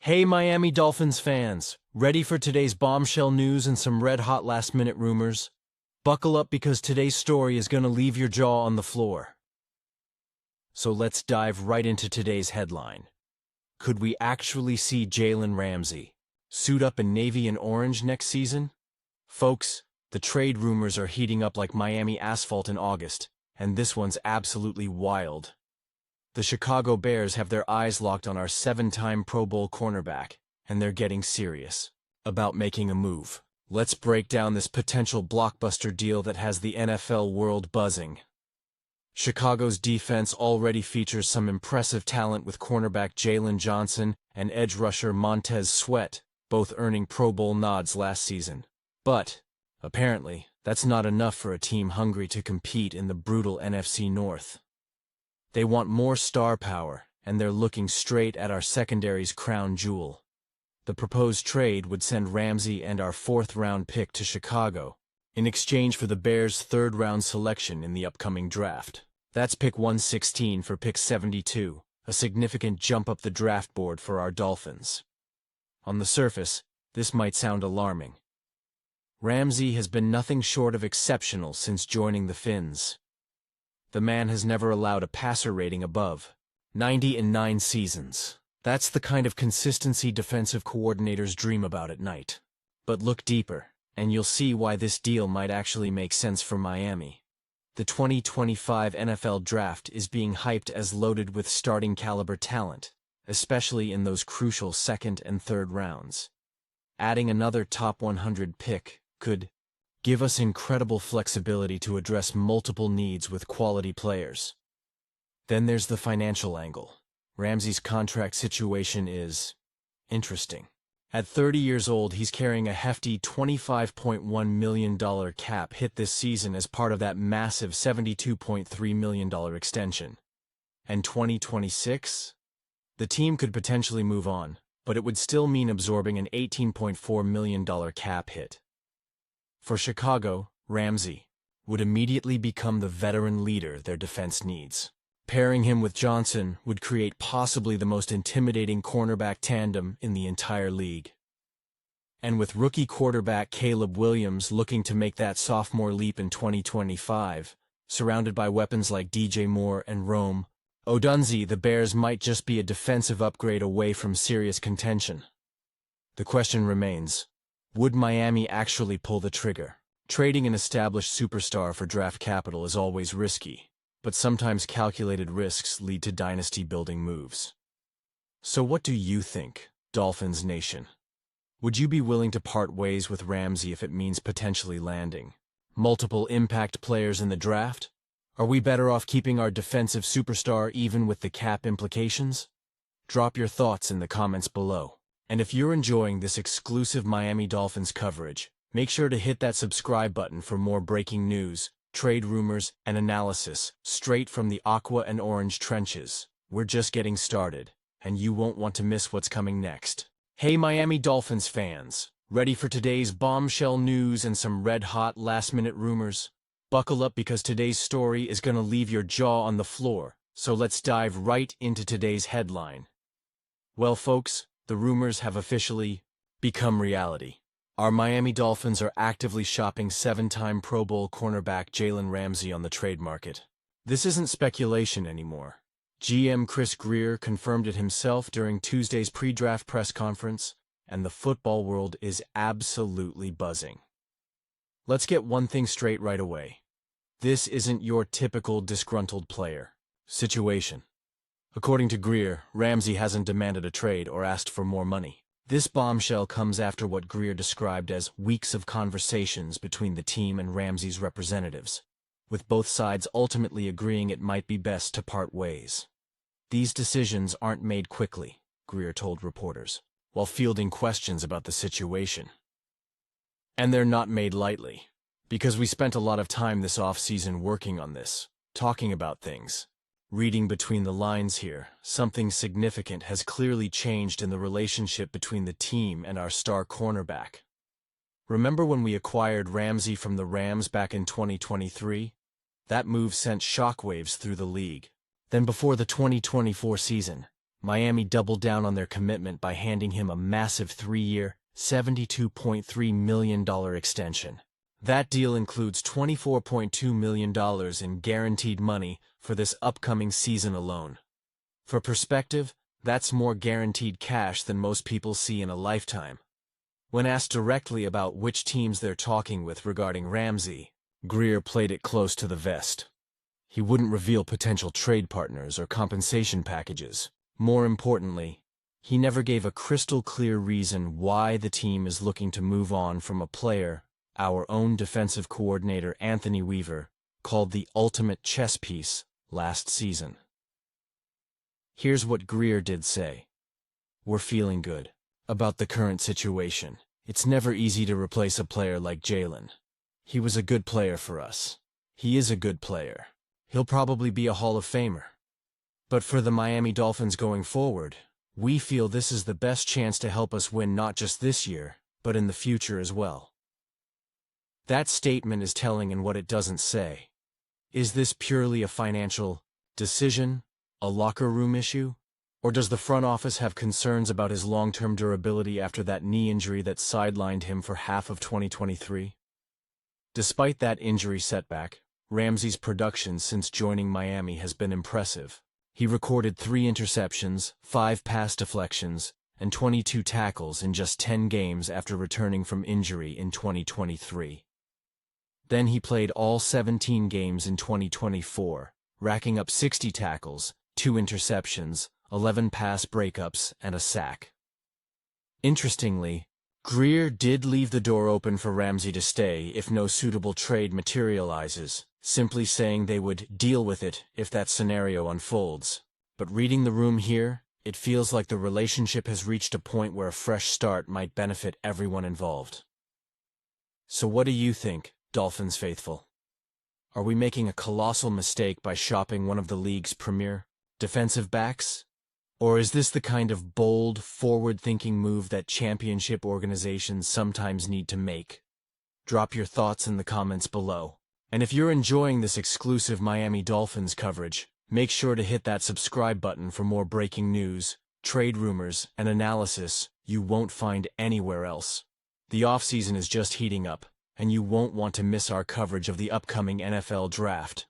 Hey Miami Dolphins fans, ready for today's bombshell news and some red-hot last-minute rumors? Buckle up because today's story is going to leave your jaw on the floor. So let's dive right into today's headline. Could we actually see Jalen Ramsey suit up in navy and orange next season? Folks, the trade rumors are heating up like Miami asphalt in August, and this one's absolutely wild. The Chicago Bears have their eyes locked on our 7-time Pro Bowl cornerback, and they're getting serious about making a move. Let's break down this potential blockbuster deal that has the NFL world buzzing. Chicago's defense already features some impressive talent with cornerback Jalen Johnson and edge rusher Montez Sweat, both earning Pro Bowl nods last season. But, apparently, that's not enough for a team hungry to compete in the brutal NFC North. They want more star power, and they're looking straight at our secondary's crown jewel. The proposed trade would send Ramsey and our 4th-round pick to Chicago, in exchange for the Bears' 3rd-round selection in the upcoming draft. That's pick 116 for pick 72, a significant jump up the draft board for our Dolphins. On the surface, this might sound alarming. Ramsey has been nothing short of exceptional since joining the Fins. The man has never allowed a passer rating above 90 in 9 seasons. That's the kind of consistency defensive coordinators dream about at night. But look deeper, and you'll see why this deal might actually make sense for Miami. The 2025 NFL Draft is being hyped as loaded with starting-caliber talent, especially in those crucial 2nd and 3rd rounds. Adding another top 100 pick could give us incredible flexibility to address multiple needs with quality players. Then there's the financial angle. Ramsey's contract situation is interesting. At 30 years old, he's carrying a hefty $25.1 million cap hit this season as part of that massive $72.3 million extension. And 2026? The team could potentially move on, but it would still mean absorbing an $18.4 million cap hit. For Chicago, Ramsey would immediately become the veteran leader their defense needs. Pairing him with Johnson would create possibly the most intimidating cornerback tandem in the entire league. And with rookie quarterback Caleb Williams looking to make that sophomore leap in 2025, surrounded by weapons like DJ Moore and Rome Odunze, the Bears might just be a defensive upgrade away from serious contention. The question remains, would Miami actually pull the trigger? Trading an established superstar for draft capital is always risky, but sometimes calculated risks lead to dynasty-building moves. So what do you think, Dolphins Nation? Would you be willing to part ways with Ramsey if it means potentially landing multiple impact players in the draft? Are we better off keeping our defensive superstar even with the cap implications? Drop your thoughts in the comments below. And if you're enjoying this exclusive Miami Dolphins coverage, make sure to hit that subscribe button for more breaking news, trade rumors, and analysis straight from the aqua and orange trenches. We're just getting started, and you won't want to miss what's coming next. Hey Miami Dolphins fans, ready for today's bombshell news and some red-hot last-minute rumors? Buckle up because today's story is going to leave your jaw on the floor, so let's dive right into today's headline. Well folks, the rumors have officially become reality. Our Miami Dolphins are actively shopping 7-time Pro Bowl cornerback Jalen Ramsey on the trade market. This isn't speculation anymore. GM Chris Grier confirmed it himself during Tuesday's pre-draft press conference, and the football world is absolutely buzzing. Let's get one thing straight right away. This isn't your typical disgruntled player situation. According to Grier, Ramsey hasn't demanded a trade or asked for more money. This bombshell comes after what Grier described as weeks of conversations between the team and Ramsey's representatives, with both sides ultimately agreeing it might be best to part ways. These decisions aren't made quickly, Grier told reporters, while fielding questions about the situation. And they're not made lightly, because we spent a lot of time this offseason working on this, talking about things. Reading between the lines here, something significant has clearly changed in the relationship between the team and our star cornerback. Remember when we acquired Ramsey from the Rams back in 2023? That move sent shockwaves through the league. Then before the 2024 season, Miami doubled down on their commitment by handing him a massive 3-year, $72.3 million extension. That deal includes $24.2 million in guaranteed money for this upcoming season alone. For perspective, that's more guaranteed cash than most people see in a lifetime. When asked directly about which teams they're talking with regarding Ramsey, Grier played it close to the vest. He wouldn't reveal potential trade partners or compensation packages. More importantly, he never gave a crystal clear reason why the team is looking to move on from a player our own defensive coordinator Anthony Weaver called the ultimate chess piece last season. Here's what Grier did say. "We're feeling good about the current situation. It's never easy to replace a player like Jalen. He was a good player for us. He is a good player. He'll probably be a Hall of Famer. But for the Miami Dolphins going forward, we feel this is the best chance to help us win not just this year, but in the future as well." That statement is telling in what it doesn't say. Is this purely a financial decision, a locker room issue? Or does the front office have concerns about his long-term durability after that knee injury that sidelined him for half of 2023? Despite that injury setback, Ramsey's production since joining Miami has been impressive. He recorded 3 interceptions, 5 pass deflections, and 22 tackles in just 10 games after returning from injury in 2023. Then he played all 17 games in 2024, racking up 60 tackles, 2 interceptions, 11 pass breakups, and a sack. Interestingly, Grier did leave the door open for Ramsey to stay if no suitable trade materializes, simply saying they would deal with it if that scenario unfolds. But reading the room here, it feels like the relationship has reached a point where a fresh start might benefit everyone involved. So what do you think, Dolphins faithful? Are we making a colossal mistake by shopping one of the league's premier defensive backs? Or is this the kind of bold, forward-thinking move that championship organizations sometimes need to make? Drop your thoughts in the comments below. And if you're enjoying this exclusive Miami Dolphins coverage, make sure to hit that subscribe button for more breaking news, trade rumors, and analysis you won't find anywhere else. The offseason is just heating up, and you won't want to miss our coverage of the upcoming NFL Draft.